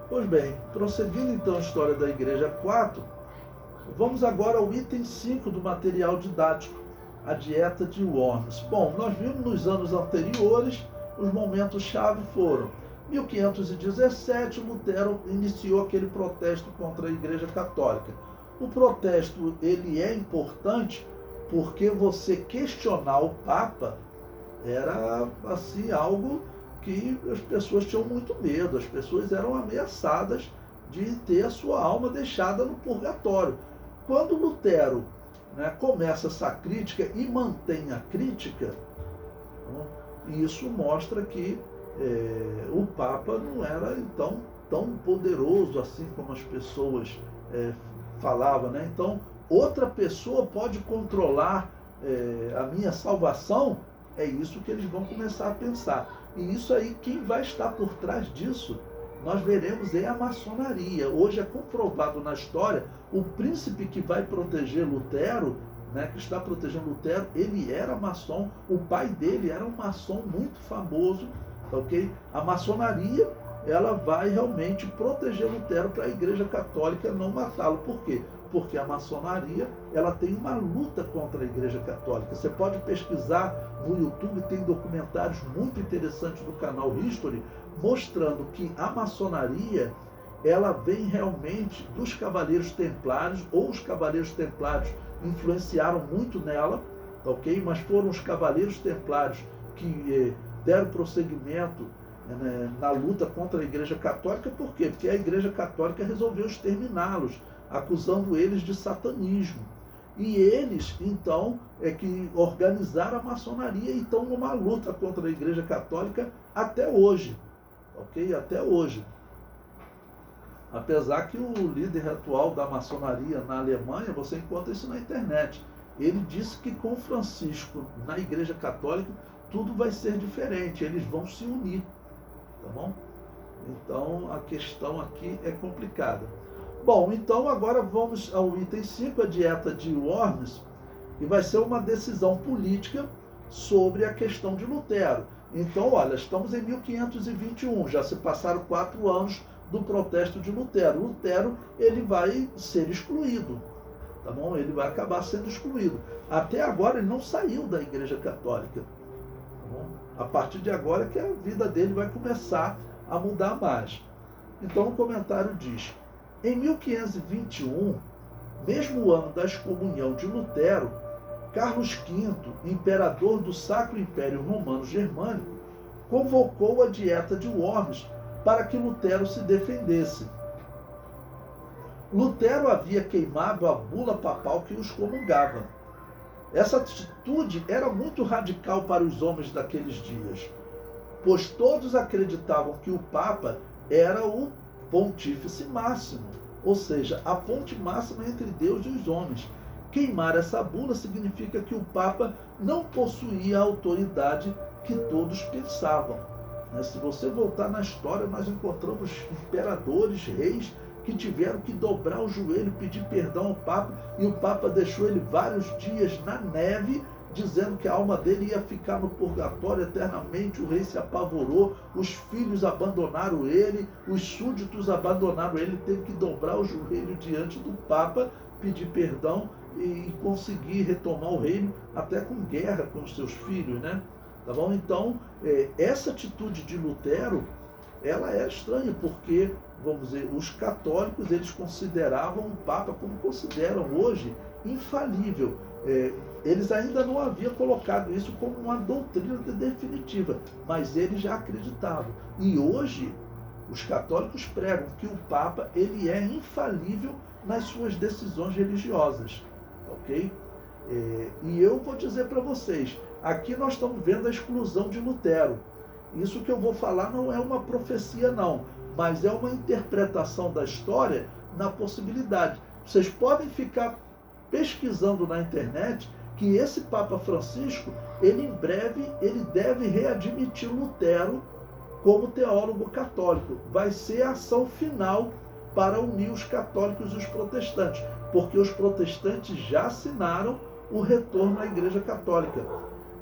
Pois bem, prosseguindo então a história da Igreja 4, vamos agora ao item 5 do material didático, a dieta de Worms. Bom, nós vimos nos anos anteriores, os momentos-chave foram 1517, Lutero iniciou aquele protesto contra a Igreja Católica. O protesto, ele é importante porque você questionar o Papa era, assim, algo que as pessoas tinham muito medo, as pessoas eram ameaçadas de ter a sua alma deixada no purgatório. Quando Lutero, né, começa essa crítica e mantém a crítica, né, isso mostra que o Papa não era então tão poderoso assim como as pessoas falavam, né? Então, outra pessoa pode controlar a minha salvação? É isso que eles vão começar a pensar. E isso aí, quem vai estar por trás disso, nós veremos, é a maçonaria. Hoje é comprovado na história, o príncipe que vai proteger Lutero, né, que está protegendo Lutero, ele era maçom, o pai dele era um maçom muito famoso, ok? A maçonaria, ela vai realmente proteger Lutero para a Igreja Católica não matá-lo. Por quê? Porque a maçonaria, ela tem uma luta contra a Igreja Católica. Você pode pesquisar no YouTube, tem documentários muito interessantes do canal History, mostrando que a maçonaria, ela vem realmente dos Cavaleiros Templários, ou os Cavaleiros Templários influenciaram muito nela, ok? Mas foram os Cavaleiros Templários que deram prosseguimento na luta contra a Igreja Católica. Por quê? Porque a Igreja Católica resolveu exterminá-los, acusando eles de satanismo. E eles, então, é que organizaram a maçonaria e estão numa luta contra a Igreja Católica até hoje. Ok? Até hoje. Apesar que o líder atual da maçonaria na Alemanha, você encontra isso na internet. Ele disse que com Francisco na Igreja Católica tudo vai ser diferente, eles vão se unir. Tá bom? Então a questão aqui é complicada. Bom, então agora vamos ao item 5, a dieta de Worms, que vai ser uma decisão política sobre a questão de Lutero. Então, olha, estamos em 1521, já se passaram 4 anos do protesto de Lutero. Lutero, ele vai ser excluído, tá bom? Ele vai acabar sendo excluído. Até agora ele não saiu da Igreja Católica, tá bom? A partir de agora que a vida dele vai começar a mudar mais. Então o comentário diz: em 1521, mesmo ano da excomunhão de Lutero, Carlos V, imperador do Sacro Império Romano Germânico, convocou a dieta de Worms para que Lutero se defendesse. Lutero havia queimado a bula papal que os comungava. Essa atitude era muito radical para os homens daqueles dias, pois todos acreditavam que o Papa era o pontífice máximo, ou seja, a ponte máxima entre Deus e os homens. Queimar essa bula significa que o Papa não possuía a autoridade que todos pensavam. Se você voltar na história, nós encontramos imperadores, reis, que tiveram que dobrar o joelho, pedir perdão ao Papa, e o Papa deixou ele vários dias na neve, dizendo que a alma dele ia ficar no purgatório eternamente. O rei se apavorou, os filhos abandonaram ele, os súditos abandonaram ele, teve que dobrar o joelho diante do Papa, pedir perdão e conseguir retomar o reino, até com guerra com os seus filhos, né? Tá bom? Então, essa atitude de Lutero, ela é estranha, porque, vamos dizer, os católicos, eles consideravam o Papa, como consideram hoje, infalível. Eles ainda não haviam colocado isso como uma doutrina definitiva, mas eles já acreditavam. E hoje, os católicos pregam que o Papa, ele é infalível nas suas decisões religiosas, ok? E eu vou dizer para vocês, aqui nós estamos vendo a exclusão de Lutero. Isso que eu vou falar não é uma profecia não, mas é uma interpretação da história na possibilidade. Vocês podem ficar pesquisando na internet que esse Papa Francisco, ele em breve, ele deve readmitir Lutero como teólogo católico. Vai ser a ação final para unir os católicos e os protestantes, porque os protestantes já assinaram o retorno à Igreja Católica.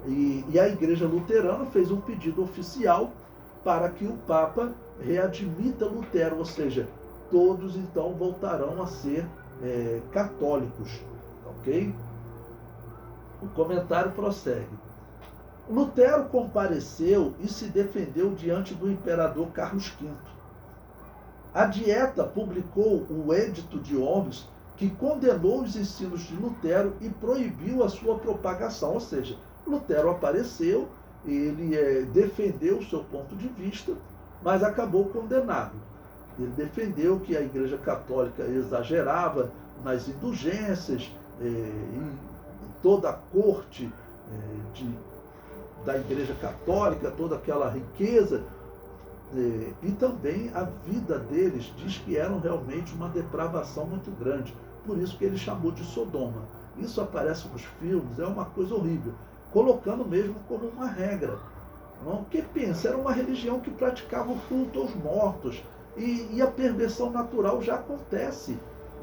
E a Igreja Luterana fez um pedido oficial para que o Papa readmita Lutero, ou seja, todos então voltarão a ser católicos, ok? O comentário prossegue. Lutero compareceu e se defendeu diante do imperador Carlos V. A Dieta publicou o Edito de Worms, que condenou os ensinos de Lutero e proibiu a sua propagação. Ou seja, Lutero apareceu, ele defendeu o seu ponto de vista, mas acabou condenado. Ele defendeu que a Igreja Católica exagerava nas indulgências, em toda a corte da Igreja Católica, toda aquela riqueza, e também a vida deles diz que eram realmente uma depravação muito grande. Por isso que ele chamou de Sodoma. Isso aparece nos filmes, é uma coisa horrível, colocando mesmo como uma regra. Não? Porque pensa, era uma religião que praticava o culto aos mortos, e a perversão natural já acontece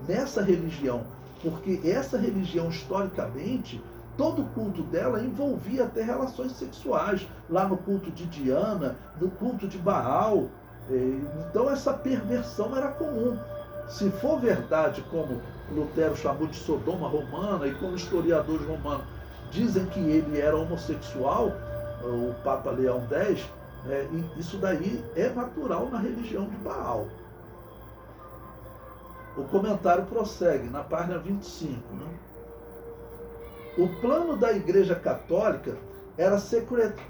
nessa religião, porque essa religião, historicamente, todo o culto dela envolvia até relações sexuais, lá no culto de Diana, no culto de Baal. Então essa perversão era comum. Se for verdade, como Lutero chamou de Sodoma romana, e como historiadores romanos dizem que ele era homossexual, o Papa Leão X, isso daí é natural na religião de Baal. O comentário prossegue na página 25. Né? O plano da Igreja Católica era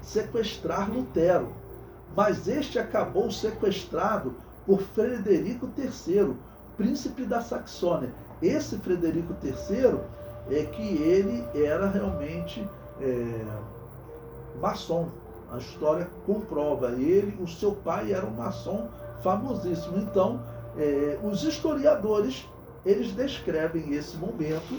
sequestrar Lutero, mas este acabou sequestrado por Frederico III, príncipe da Saxônia. Esse Frederico III é que ele era realmente maçom. A história comprova. Ele, o seu pai era um maçom famosíssimo. Então, os historiadores, eles descrevem esse momento,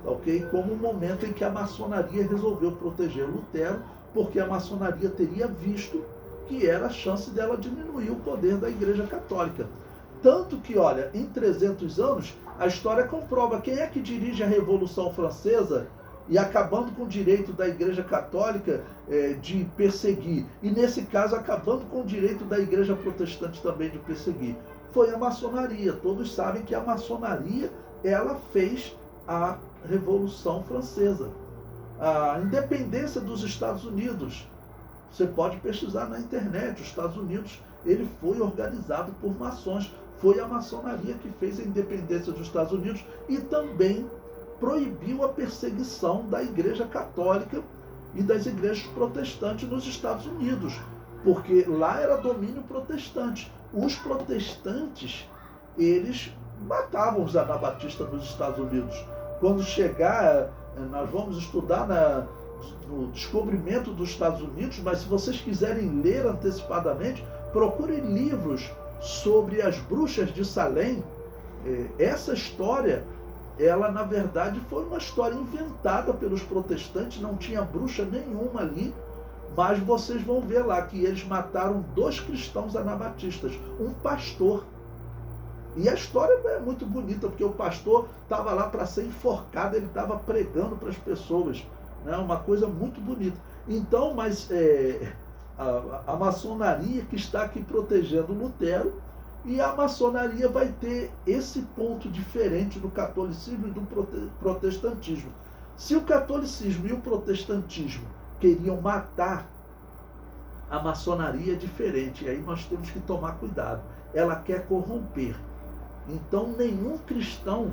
ok, como um momento em que a maçonaria resolveu proteger Lutero, porque a maçonaria teria visto que era a chance dela diminuir o poder da Igreja Católica. Tanto que, olha, em 300 anos, a história comprova quem é que dirige a Revolução Francesa e acabando com o direito da Igreja Católica de perseguir, e nesse caso acabando com o direito da Igreja Protestante também de perseguir. Foi a maçonaria. Todos sabem que a maçonaria, ela fez a Revolução Francesa. A independência dos Estados Unidos, você pode pesquisar na internet, os Estados Unidos, ele foi organizado por maçons. Foi a maçonaria que fez a independência dos Estados Unidos e também proibiu a perseguição da Igreja Católica e das igrejas protestantes nos Estados Unidos, porque lá era domínio protestante. Os protestantes, eles matavam os anabatistas nos Estados Unidos. Quando chegar, nós vamos estudar no descobrimento dos Estados Unidos, mas se vocês quiserem ler antecipadamente, procurem livros sobre as bruxas de Salem. Essa história, ela na verdade foi uma história inventada pelos protestantes, não tinha bruxa nenhuma ali, mas vocês vão ver lá que eles mataram 2 cristãos anabatistas, um pastor. E a história é muito bonita, porque o pastor estava lá para ser enforcado, ele estava pregando para as pessoas, né? Uma coisa muito bonita. Então, mas a maçonaria que está aqui protegendo Lutero, e a maçonaria vai ter esse ponto diferente do catolicismo e do protestantismo. Se o catolicismo e o protestantismo queriam matar, a maçonaria é diferente, e aí nós temos que tomar cuidado. Ela quer corromper. Então nenhum cristão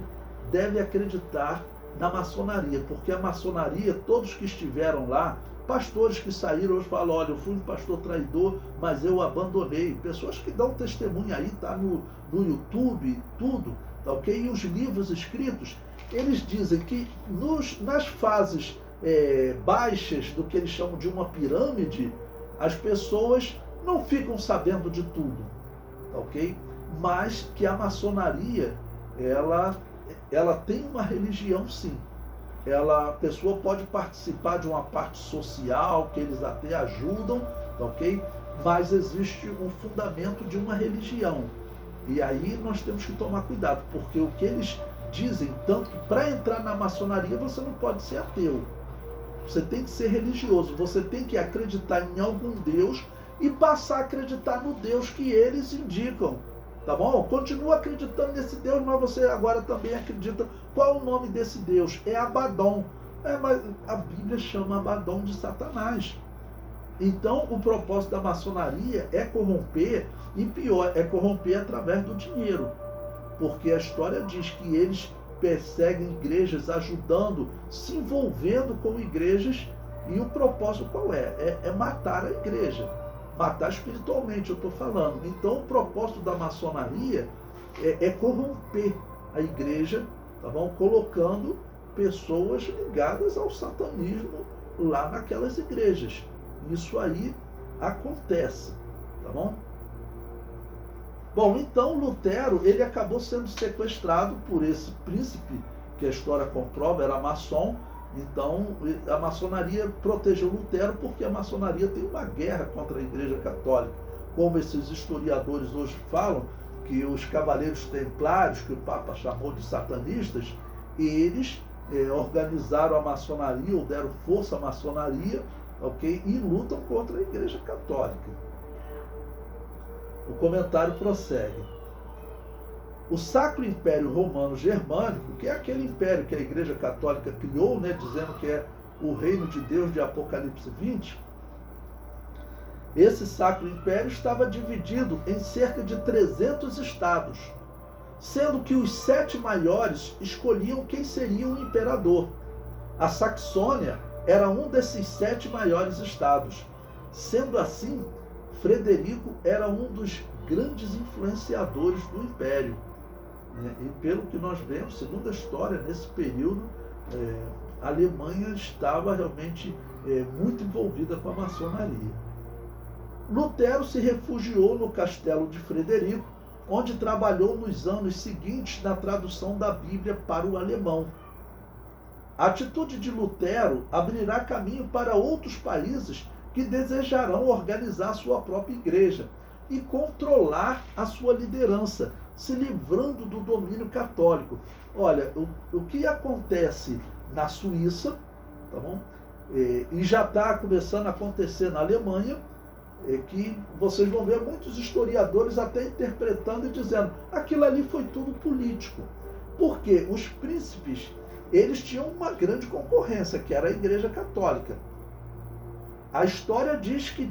deve acreditar na maçonaria, porque a maçonaria, todos que estiveram lá, pastores que saíram hoje falam, olha, eu fui um pastor traidor, mas eu abandonei. Pessoas que dão testemunho aí, tá no YouTube, tudo, tá ok? E os livros escritos, eles dizem que nas fases baixas do que eles chamam de uma pirâmide, as pessoas não ficam sabendo de tudo, tá ok? Mas que a maçonaria, ela tem uma religião, sim. A pessoa pode participar de uma parte social, que eles até ajudam, tá ok? Mas existe um fundamento de uma religião. E aí nós temos que tomar cuidado, porque o que eles dizem, tanto que para entrar na maçonaria você não pode ser ateu. Você tem que ser religioso, você tem que acreditar em algum Deus e passar a acreditar no Deus que eles indicam. Tá bom? Continua acreditando nesse Deus, mas você agora também acredita. Qual é o nome desse Deus? É Abaddon. Mas a Bíblia chama Abaddon de Satanás. Então, o propósito da maçonaria é corromper, e pior, é corromper através do dinheiro. Porque a história diz que eles perseguem igrejas, ajudando, se envolvendo com igrejas, e o propósito qual é? É matar a igreja. Matar espiritualmente, eu estou falando. Então, o propósito da maçonaria é corromper a igreja, tá bom? Colocando pessoas ligadas ao satanismo lá naquelas igrejas. Isso aí acontece, tá bom? Bom, então Lutero, ele acabou sendo sequestrado por esse príncipe, que a história comprova, era maçom. Então, a maçonaria protegeu Lutero porque a maçonaria tem uma guerra contra a Igreja Católica. Como esses historiadores hoje falam, que os cavaleiros templários, que o Papa chamou de satanistas, eles organizaram a maçonaria, ou deram força à maçonaria, ok? E lutam contra a Igreja Católica. O comentário prossegue. O Sacro Império Romano Germânico, que é aquele império que a Igreja Católica criou, né, dizendo que é o reino de Deus de Apocalipse 20, esse Sacro Império estava dividido em cerca de 300 estados, sendo que os 7 maiores escolhiam quem seria o imperador. A Saxônia era um desses 7 maiores estados. Sendo assim, Frederico era um dos grandes influenciadores do Império. E pelo que nós vemos, segundo a história, nesse período, a Alemanha estava realmente muito envolvida com a maçonaria. Lutero se refugiou no castelo de Frederico, onde trabalhou nos anos seguintes na tradução da Bíblia para o alemão. A atitude de Lutero abrirá caminho para outros países que desejarão organizar sua própria igreja e controlar a sua liderança, se livrando do domínio católico. Olha, o que acontece na Suíça, tá bom? E já está começando a acontecer na Alemanha, que vocês vão ver muitos historiadores até interpretando e dizendo aquilo ali foi tudo político. Porque os príncipes, eles tinham uma grande concorrência, que era a Igreja Católica. A história diz que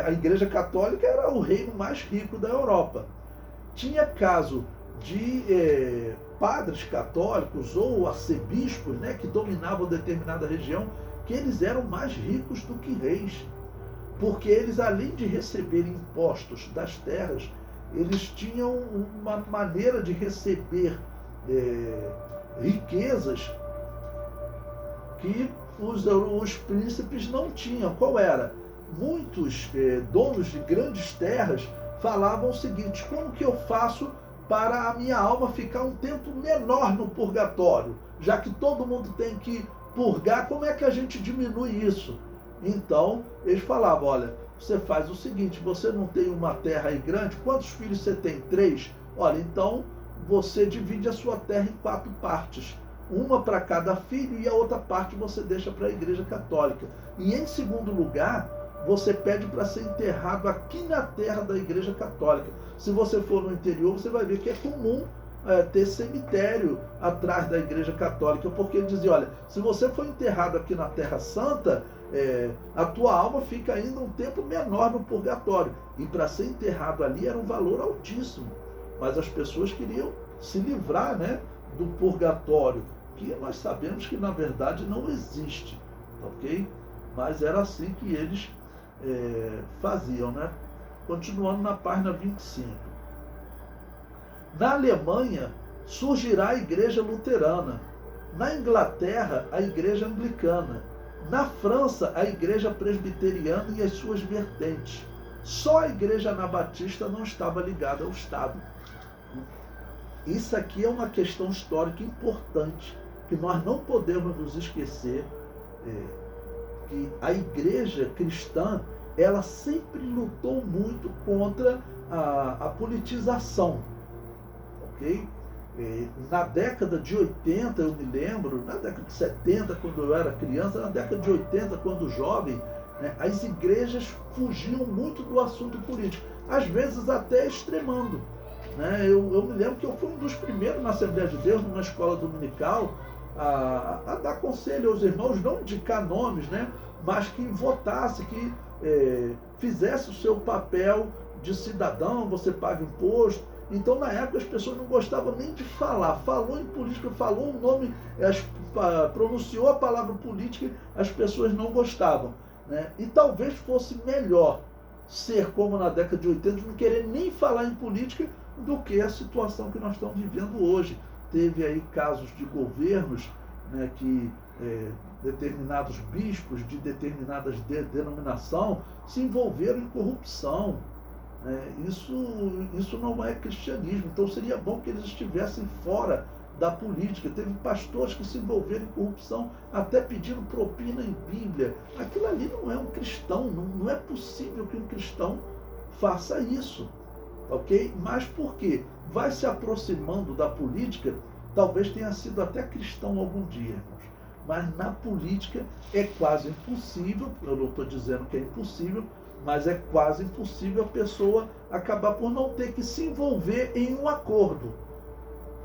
a Igreja Católica era o reino mais rico da Europa. Tinha caso de padres católicos ou arcebispos, né, que dominavam determinada região, que eles eram mais ricos do que reis. Porque eles, além de receberem impostos das terras, eles tinham uma maneira de receber riquezas que os príncipes não tinham. Qual era? Muitos donos de grandes terras falavam o seguinte: como que eu faço para a minha alma ficar um tempo menor no purgatório? Já que todo mundo tem que purgar, como é que a gente diminui isso? Então, eles falavam: olha, você faz o seguinte, você não tem uma terra aí grande, quantos filhos você tem? 3? Olha, então você divide a sua terra em 4 partes. Uma para cada filho e a outra parte você deixa para a Igreja Católica. E em segundo lugar, você pede para ser enterrado aqui na terra da Igreja Católica. Se você for no interior, você vai ver que é comum ter cemitério atrás da Igreja Católica, porque ele dizia: olha, se você for enterrado aqui na Terra Santa, a tua alma fica ainda um tempo menor no purgatório. E para ser enterrado ali era um valor altíssimo. Mas as pessoas queriam se livrar, né, do purgatório, que nós sabemos que na verdade não existe, ok? Mas era assim que eles faziam, né? Continuando na página 25. Na Alemanha surgirá a Igreja Luterana. Na Inglaterra, a Igreja Anglicana. Na França, a Igreja Presbiteriana e as suas vertentes. Só a Igreja Anabatista não estava ligada ao Estado. Isso aqui é uma questão histórica importante, que nós não podemos nos esquecer, que a igreja cristã, ela sempre lutou muito contra a politização, ok? Na década de 80, eu me lembro, na década de 70, quando eu era criança, na década de 80, quando jovem, né? As igrejas fugiam muito do assunto político, às vezes até extremando, né? Eu me lembro que eu fui um dos primeiros na Assembleia de Deus, numa escola dominical, a dar conselho aos irmãos, não indicar nomes, né? Mas que votasse, que fizesse o seu papel de cidadão, você paga imposto. Então, na época, as pessoas não gostavam nem de falar. Falou em política, falou o nome, pronunciou a palavra política, as pessoas não gostavam, né? E talvez fosse melhor ser como na década de 80, não querer nem falar em política, do que a situação que nós estamos vivendo hoje. Teve aí casos de governos, né, que determinados bispos de determinadas denominação se envolveram em corrupção. Isso não é cristianismo. Então seria bom que eles estivessem fora da política. Teve pastores que se envolveram em corrupção, até pedindo propina em Bíblia. Aquilo ali não é um cristão, não é possível que um cristão faça isso. Ok? Mas por quê? Vai se aproximando da política, talvez tenha sido até cristão algum dia, irmãos. Mas na política é quase impossível, eu não estou dizendo que é impossível, mas é quase impossível a pessoa acabar por não ter que se envolver em um acordo.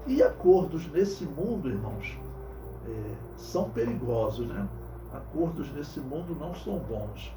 E acordos nesse mundo, irmãos, são perigosos, né? Acordos nesse mundo não são bons.